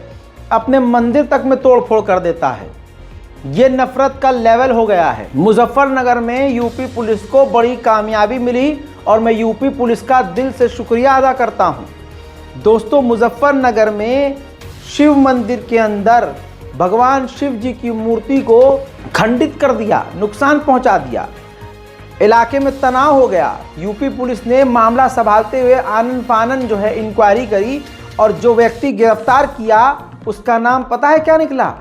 अपने मंदिर तक में तोड़फोड़ कर देता है। ये नफरत का लेवल हो गया है। मुजफ्फरनगर में यूपी पुलिस को बड़ी कामयाबी मिली और मैं यूपी पुलिस का दिल से शुक्रिया अदा करता हूँ। दोस्तों, मुजफ्फरनगर में शिव मंदिर के अंदर भगवान शिव जी की मूर्ति को खंडित कर दिया, नुकसान पहुंचा दिया, इलाके में तनाव हो गया। यूपी पुलिस ने मामला संभालते हुए आनन फानन जो है इंक्वायरी करी और जो व्यक्ति गिरफ्तार किया उसका नाम पता है क्या निकला?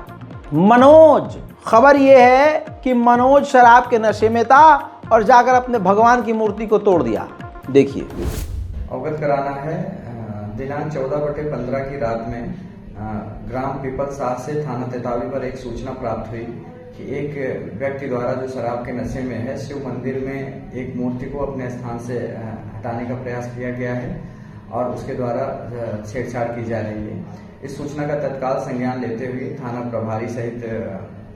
मनोज। खबर यह है कि मनोज शराब के नशे में था और जाकर अपने भगवान की मूर्ति को तोड़ दिया। देखिए, अवगत कराना है, दिनांक 14/15 की रात में ग्राम पीपल साह से थाना तेतावी पर एक सूचना प्राप्त हुई कि एक व्यक्ति द्वारा जो शराब के नशे में है, शिव मंदिर में एक मूर्ति को अपने स्थान से हटाने का प्रयास किया गया है और उसके द्वारा छेड़छाड़ की जा रही है। इस सूचना का तत्काल संज्ञान लेते हुए थाना प्रभारी सहित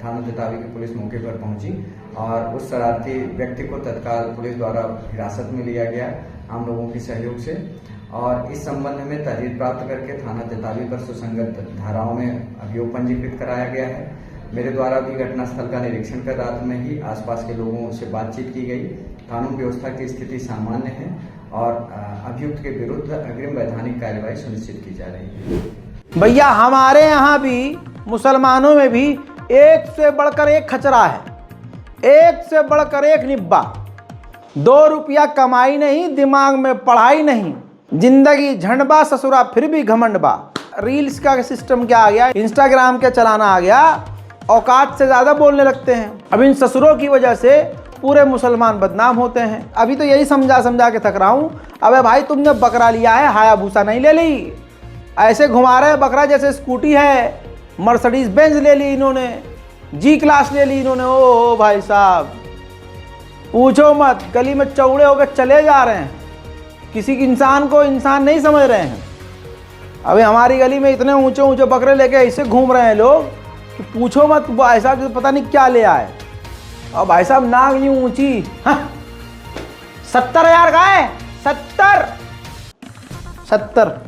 थाना तेतावी की पुलिस मौके पर पहुंची और उस शरारती व्यक्ति को तत्काल पुलिस द्वारा हिरासत में लिया गया आम लोगों के सहयोग से और इस संबंध में तहरीर प्राप्त करके थाना तेतावी पर सुसंगत धाराओं में अभियोग पंजीकृत कराया गया है। मेरे द्वारा भी घटनास्थल का निरीक्षण कर रात में ही आसपास के लोगों से बातचीत की गई। कानून व्यवस्था की स्थिति सामान्य है और अभियुक्त के विरुद्ध अग्रिम वैधानिक कार्यवाही सुनिश्चित की जा रही है। भैया, हमारे यहाँ भी मुसलमानों में भी एक से बढ़कर एक खचरा है, एक से बढ़कर एक निब्बा। 2 रुपया कमाई नहीं, दिमाग में पढ़ाई नहीं, जिंदगी झंडबा, ससुरा फिर भी घमंडबा। रील्स का सिस्टम क्या आ गया, इंस्टाग्राम का चलाना आ गया, औकात से ज़्यादा बोलने लगते हैं। अब इन ससुरों की वजह से पूरे मुसलमान बदनाम होते हैं। अभी तो यही समझा के थक रहा हूँ। अबे भाई, तुमने बकरा लिया है, हायाबूसा नहीं ले ली, ऐसे घुमा रहे हैं बकरा जैसे स्कूटी है। मर्सिडीज बेंज ले ली इन्होंने, जी क्लास ले ली इन्होंने। ओ भाई साहब, पूछो मत, गली में चौड़े होकर चले जा रहे हैं, किसी इंसान को इंसान नहीं समझ रहे हैं। अभी हमारी गली में इतने ऊंचे ऊंचे बकरे लेके ऐसे घूम रहे हैं लोग कि पूछो मत, भाई साहब पता नहीं क्या ले आए। और भाई साहब नाक नहीं ऊंची, 70,000 का है, 70।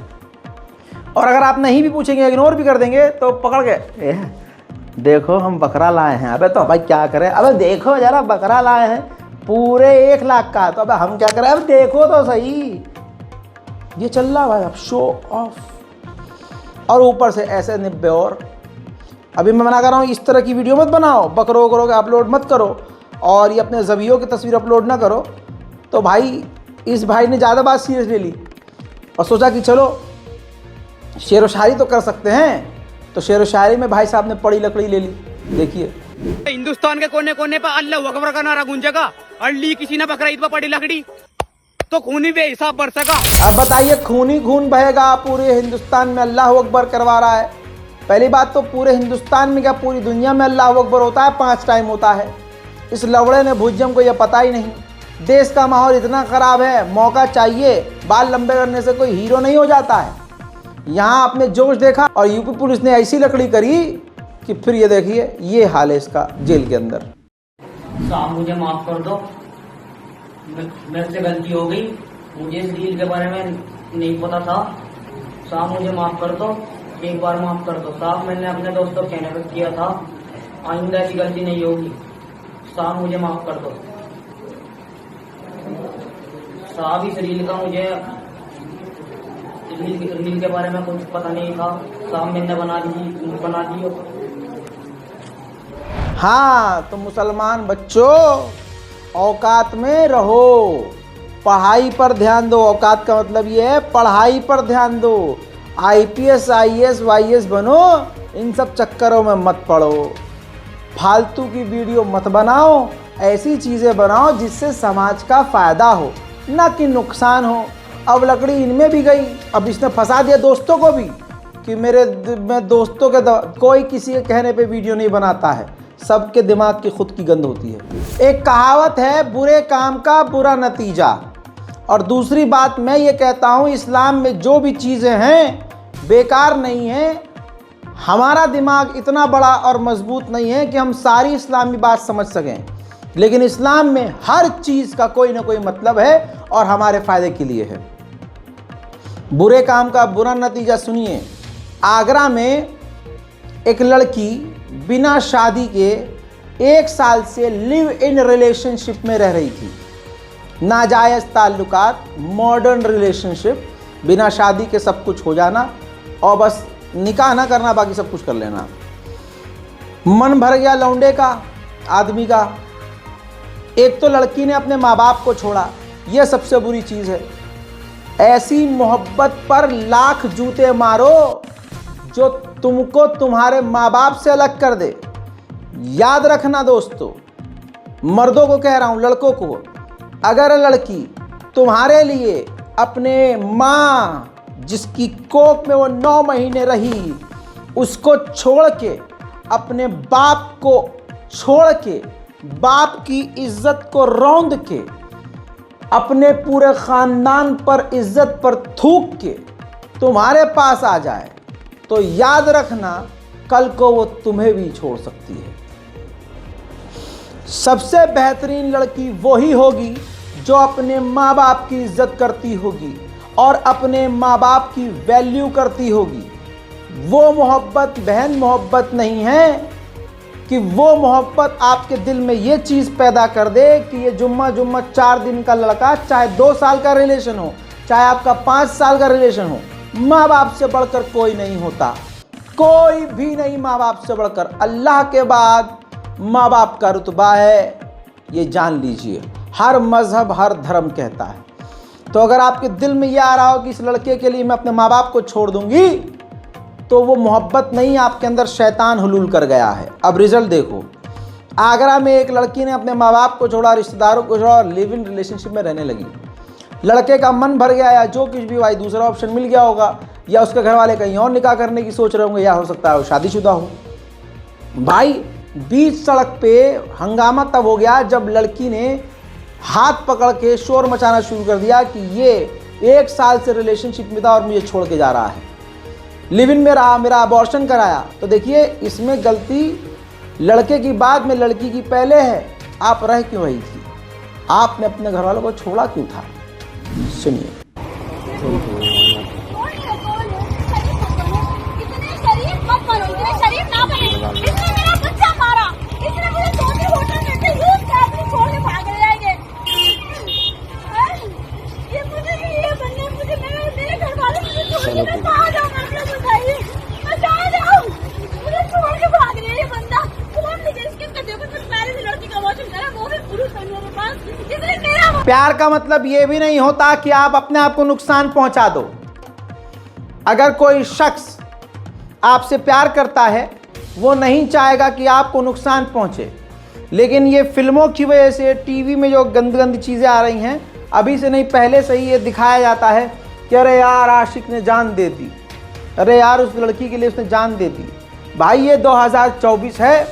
और अगर आप नहीं भी पूछेंगे, इग्नोर भी कर देंगे तो पकड़ के देखो हम बकरा लाए हैं। अबे तो भाई क्या करें, अबे देखो जरा बकरा लाए हैं पूरे 1 लाख का, तो अबे हम क्या करें, अब देखो तो सही। ये चल रहा भाई अब शो ऑफ, और ऊपर से ऐसे निब्बे। और अभी मैं मना कर रहा हूँ, इस तरह की वीडियो मत बनाओ, बकरों वकरों के अपलोड मत करो और ये अपने ज़बियों की तस्वीर अपलोड ना करो। तो भाई इस भाई ने ज़्यादा बात सीरियस ले ली और सोचा कि चलो शेर व शायरी तो कर सकते हैं, तो शेर व शायरी में भाई साहब ने पड़ी लकड़ी ले ली। देखिए, हिंदुस्तान के कोने कोने पर अल्लाह अकबर का नारा गूंजेगा और ली किसी ने बकरा ईद पर पड़ी लकड़ी तो खूनी बेहिसाब बरसेगा। अब बताइए, खूनी खून बहेगा, पूरे हिंदुस्तान में अल्लाह अकबर करवा रहा है। पहली बात तो पूरे हिंदुस्तान में क्या पूरी दुनिया में अल्लाह अकबर होता है, 5 टाइम होता है। इस लवड़े ने भुज्जम को यह पता ही नहीं। देश का माहौल इतना ख़राब है, मौका चाहिए, बाल लंबे करने से कोई हीरो नहीं हो जाता है। यहाँ आपने जोश देखा और यूपी पुलिस ने ऐसी लकड़ी करी कि फिर ये देखिए ये हाल है इसका जेल के अंदर। साहब मुझे माफ कर दो, मेरे से गलती हो गई, मुझे इस रील के बारे में नहीं पता था। साहब मुझे माफ कर दो, एक बार माफ कर दो साहब, मैंने अपने दोस्तों को कहने पर किया था, आइंदा ऐसी गलती नहीं होगी। साहब मुझे माफ कर दो साहब, इस रील का मुझे रील के बारे में कुछ पता नहीं था साहब, मैंने बना दी। हाँ तो मुसलमान बच्चों, औकात में रहो, पढ़ाई पर ध्यान दो। औकात का मतलब ये है पढ़ाई पर ध्यान दो। IPS IAS YAS बनो, इन सब चक्करों में मत पड़ो। फालतू की वीडियो मत बनाओ, ऐसी चीज़ें बनाओ जिससे समाज का फ़ायदा हो, ना कि नुकसान हो। अब लकड़ी इनमें भी गई, अब इसने फंसा दिया दोस्तों को भी कि मैं दोस्तों के कोई किसी के कहने पे वीडियो नहीं बनाता है, सबके दिमाग की खुद की गंद होती है। एक कहावत है, बुरे काम का बुरा नतीजा। और दूसरी बात मैं ये कहता हूँ, इस्लाम में जो भी चीज़ें हैं बेकार नहीं हैं। हमारा दिमाग इतना बड़ा और मजबूत नहीं है कि हम सारी इस्लामी बात समझ सकें, लेकिन इस्लाम में हर चीज़ का कोई ना कोई मतलब है और हमारे फ़ायदे के लिए है। बुरे काम का बुरा नतीजा सुनिए। आगरा में एक लड़की बिना शादी के 1 साल से लिव इन रिलेशनशिप में रह रही थी। नाजायज़ ताल्लुकात, मॉडर्न रिलेशनशिप, बिना शादी के सब कुछ हो जाना और बस निकाह ना करना, बाकी सब कुछ कर लेना। मन भर गया लौंडे का, आदमी का। एक तो लड़की ने अपने माँ बाप को छोड़ा, यह सबसे बुरी चीज़ है। ऐसी मोहब्बत पर लाख जूते मारो जो तुमको तुम्हारे माँ बाप से अलग कर दे। याद रखना दोस्तों, मर्दों को कह रहा हूँ, लड़कों को, अगर लड़की तुम्हारे लिए अपने माँ जिसकी कोख में वो 9 महीने रही, उसको छोड़ के, अपने बाप को छोड़ के, बाप की इज्जत को रौंद के, अपने पूरे ख़ानदान पर इज्जत पर थूक के तुम्हारे पास आ जाए, तो याद रखना कल को वो तुम्हें भी छोड़ सकती है। सबसे बेहतरीन लड़की वही होगी जो अपने माँ बाप की इज्जत करती होगी और अपने माँ बाप की वैल्यू करती होगी। वो मोहब्बत बहन मोहब्बत नहीं है कि वो मोहब्बत आपके दिल में ये चीज़ पैदा कर दे कि ये जुम्मा 4 दिन का लड़का, चाहे 2 साल का रिलेशन हो, चाहे आपका 5 साल का रिलेशन हो, माँ बाप से बढ़कर कोई नहीं होता, कोई भी नहीं माँ बाप से बढ़कर। अल्लाह के बाद माँ बाप का रुतबा है, ये जान लीजिए। हर मज़हब हर धर्म कहता है। तो अगर आपके दिल में ये आ रहा हो कि इस लड़के के लिए मैं अपने माँ बाप को छोड़ दूंगी, तो वो मोहब्बत नहीं, आपके अंदर शैतान हुलूल कर गया है। अब रिजल्ट देखो, आगरा में एक लड़की ने अपने माँ बाप को छोड़ा, रिश्तेदारों को छोड़ा और लिव इन रिलेशनशिप में रहने लगी। लड़के का मन भर गया या जो कुछ भी भाई, दूसरा ऑप्शन मिल गया होगा, या उसके घर वाले कहीं और निकाह करने की सोच रहे होंगे, या हो सकता है वो शादीशुदा हो। भाई बीच सड़क पे हंगामा तब हो गया जब लड़की ने हाथ पकड़ के शोर मचाना शुरू कर दिया कि ये 1 साल से रिलेशनशिप में था और मुझे छोड़ के जा रहा है, लिव इन में रहा, मेरा अबॉर्शन कराया। तो देखिए इसमें गलती लड़के की बाद में लड़की की पहले है। आप रह क्यों रही थी? आपने अपने घर वालों को छोड़ा क्यों था? सुनिए। प्यार का मतलब ये भी नहीं होता कि आप अपने आप को नुकसान पहुंचा दो। अगर कोई शख्स आपसे प्यार करता है, वो नहीं चाहेगा कि आपको नुकसान पहुंचे। लेकिन ये फिल्मों की वजह से, टीवी में जो गंदी गंदी चीज़ें आ रही हैं, अभी से नहीं पहले से ही ये दिखाया जाता है कि अरे यार आशिक ने जान दे दी, अरे यार उस लड़की के लिए उसने जान दे दी। भाई ये 2024 है,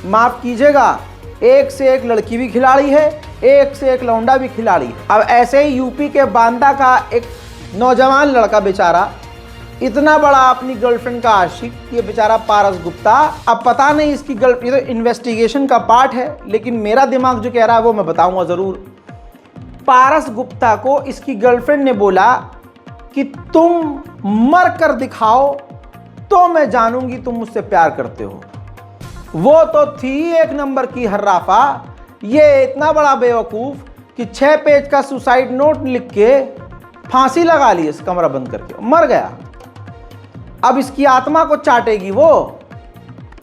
माफ़ कीजिएगा, एक से एक लड़की भी खिलाड़ी है, एक से एक लौंडा भी खिलाड़ी है। अब ऐसे ही यूपी के बांदा का एक नौजवान लड़का बेचारा इतना बड़ा अपनी गर्लफ्रेंड का आशिक, ये बेचारा पारस गुप्ता। अब पता नहीं इसकी ये तो इन्वेस्टिगेशन का पार्ट है, लेकिन मेरा दिमाग जो कह रहा है वो मैं बताऊंगा ज़रूर। पारस गुप्ता को इसकी गर्लफ्रेंड ने बोला कि तुम मर कर दिखाओ तो मैं जानूंगी तुम मुझसे प्यार करते हो। वो तो थी एक नंबर की हर्राफा, ये इतना बड़ा बेवकूफ़ कि 6 पेज का सुसाइड नोट लिख के फांसी लगा ली, इस कमरा बंद करके मर गया। अब इसकी आत्मा को चाटेगी वो,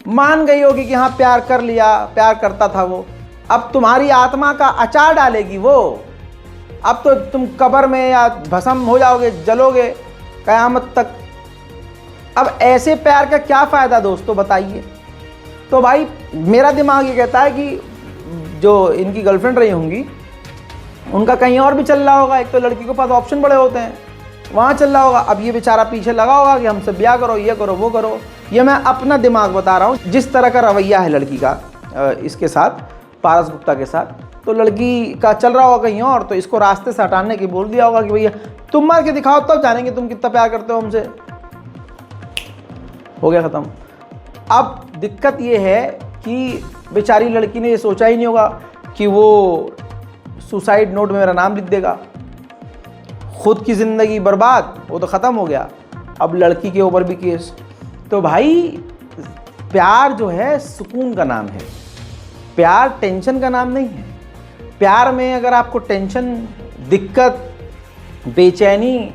मान गई होगी कि हाँ प्यार कर लिया, प्यार करता था वो। अब तुम्हारी आत्मा का अचार डालेगी वो। अब तो तुम कब्र में या भस्म हो जाओगे, जलोगे कयामत तक। अब ऐसे प्यार का क्या फ़ायदा दोस्तों, बताइए। तो भाई मेरा दिमाग ये कहता है कि जो इनकी गर्लफ्रेंड रही होंगी उनका कहीं और भी चल रहा होगा। एक तो लड़की के पास ऑप्शन बड़े होते हैं, वहाँ चल रहा होगा। अब ये बेचारा पीछे लगा होगा कि हमसे ब्याह करो, ये करो, वो करो। ये मैं अपना दिमाग बता रहा हूँ, जिस तरह का रवैया है लड़की का इसके साथ, पारस गुप्ता के साथ, तो लड़की का चल रहा होगा कहीं और। तो इसको रास्ते से हटाने की बोल दिया होगा कि भैया तुम मार के दिखाओ तब जानेंगे तुम कितना प्यार करते हो हमसे। हो गया ख़त्म। अब दिक्कत ये है कि बेचारी लड़की ने ये सोचा ही नहीं होगा कि वो सुसाइड नोट में मेरा नाम लिख देगा। खुद की ज़िंदगी बर्बाद, वो तो ख़त्म हो गया। अब लड़की के ऊपर भी केस। तो भाई प्यार जो है सुकून का नाम है, प्यार टेंशन का नाम नहीं है। प्यार में अगर आपको टेंशन, दिक्कत, बेचैनी,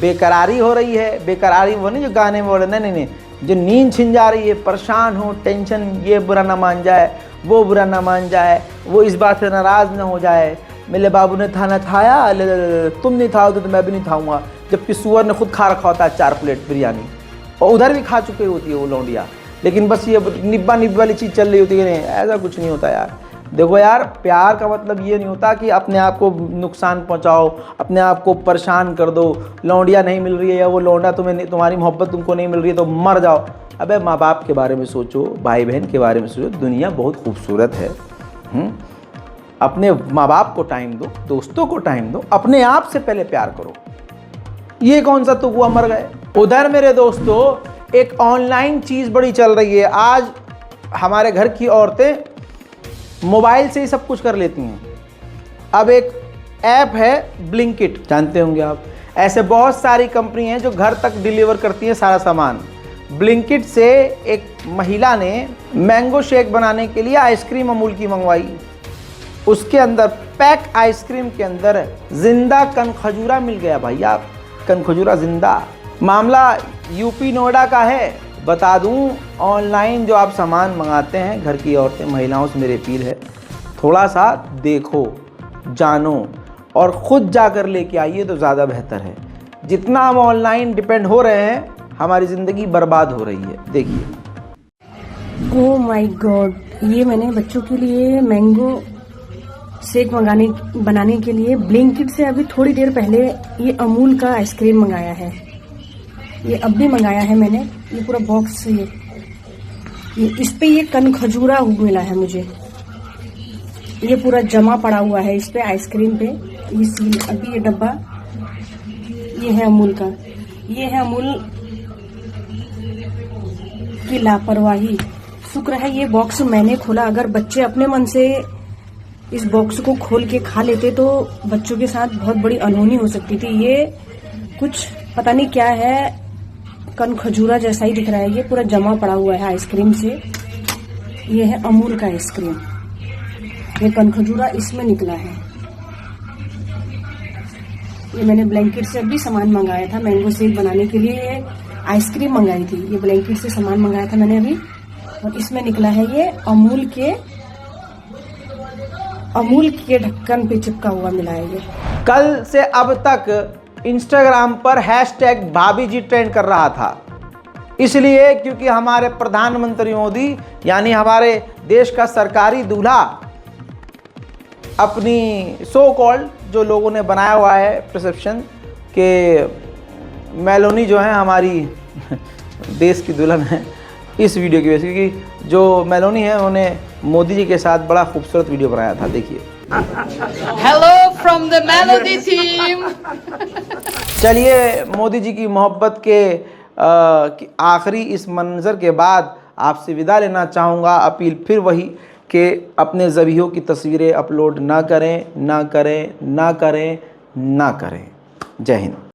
बेकरारी हो रही है, बेकरारी वो नहीं जो गाने में बोले, नहीं, जो नींद छिन जा रही है, परेशान हो, टेंशन, ये बुरा ना मान जाए, वो बुरा ना मान जाए, वो इस बात से नाराज़ ना हो जाए, मेरे बाबू ने खाना खाया, तुम नहीं खाओगे तो मैं भी नहीं खाऊंगा। जबकि सुअर ने खुद खा रखा होता है 4 प्लेट बिरयानी, और उधर भी खा चुकी होती है वो लौंडिया, लेकिन बस ये निब्बा निब्बा वाली चीज़ चल रही होती है। नहीं, ऐसा कुछ नहीं होता यार। देखो यार, प्यार का मतलब ये नहीं होता कि अपने आप को नुकसान पहुंचाओ, अपने आप को परेशान कर दो। लौंडिया नहीं मिल रही है या वो लौंडा तुम्हारी मोहब्बत तुमको नहीं मिल रही है तो मर जाओ। अबे माँ बाप के बारे में सोचो, भाई बहन के बारे में सोचो। दुनिया बहुत खूबसूरत है। अपने माँ बाप को टाइम दो, दोस्तों को टाइम दो, अपने आप से पहले प्यार करो। ये कौन सा तुगुआ मर गए। उधर मेरे दोस्तों एक ऑनलाइन चीज़ बड़ी चल रही है। आज हमारे घर की औरतें मोबाइल से ही सब कुछ कर लेती हैं। अब एक ऐप है ब्लिंकिट, जानते होंगे आप। ऐसे बहुत सारी कंपनी हैं जो घर तक डिलीवर करती हैं सारा सामान। ब्लिंकिट से एक महिला ने मैंगो शेक बनाने के लिए आइसक्रीम अमूल की मंगवाई। उसके अंदर पैक आइसक्रीम के अंदर जिंदा कनखजूरा मिल गया भैया, कनखजूरा जिंदा। मामला यूपी नोएडा का है। बता दूं, ऑनलाइन जो आप सामान मंगाते हैं, घर की औरतें, महिलाओं से मेरी अपील है, थोड़ा सा देखो, जानो और ख़ुद जाकर लेके आइए तो ज़्यादा बेहतर है। जितना हम ऑनलाइन डिपेंड हो रहे हैं, हमारी ज़िंदगी बर्बाद हो रही है। देखिए। ओह माय गॉड, ये मैंने बच्चों के लिए मैंगो शेक बनाने के लिए ब्लिंकिट से अभी थोड़ी देर पहले ये अमूल का आइसक्रीम मंगाया है। ये अब भी मंगाया है मैंने, ये पूरा बॉक्स। ये इस पे ये कनखजूरा मिला है मुझे, ये पूरा जमा पड़ा हुआ है इस पे आइसक्रीम पे। ये सील, अभी ये डब्बा, ये है अमूल का। ये है अमूल की लापरवाही। शुक्र है ये बॉक्स मैंने खोला। अगर बच्चे अपने मन से इस बॉक्स को खोल के खा लेते तो बच्चों के साथ बहुत बड़ी अनहोनी हो सकती थी। ये कुछ पता नहीं क्या है, कनखजूरा जैसा ही दिख रहा है। ये पूरा जमा पड़ा हुआ है आइसक्रीम से। ये है अमूल का आइसक्रीम, ये कनखजूरा इसमें निकला है। ये मैंने ब्लैंकेट से अभी सामान मंगाया था मैंगो शेक बनाने के लिए। ये आइसक्रीम मंगाई थी, ये ब्लैंकेट से सामान मंगाया था मैंने अभी, और इसमें निकला है ये अमूल के ढक्कन पे चिपका हुआ मिला है। ये कल से अब तक इंस्टाग्राम पर हैशटैग भाभी जी ट्रेंड कर रहा था, इसलिए क्योंकि हमारे प्रधानमंत्री मोदी यानी हमारे देश का सरकारी दूल्हा अपनी सो कॉल्ड जो लोगों ने बनाया हुआ है परसेप्शन के मेलोनी जो है हमारी देश की दुल्हन है, इस वीडियो की वजह से, क्योंकि जो मेलोनी है उन्होंने मोदी जी के साथ बड़ा खूबसूरत वीडियो बनाया था। देखिए। Hello from the melody team. चलिए मोदी जी की मोहब्बत के कि आखिरी इस मंजर के बाद आपसे विदा लेना चाहूँगा। अपील फिर वही कि अपने ज़बीहों की तस्वीरें अपलोड ना करें, ना करें, ना करें, ना करें। जय हिंद।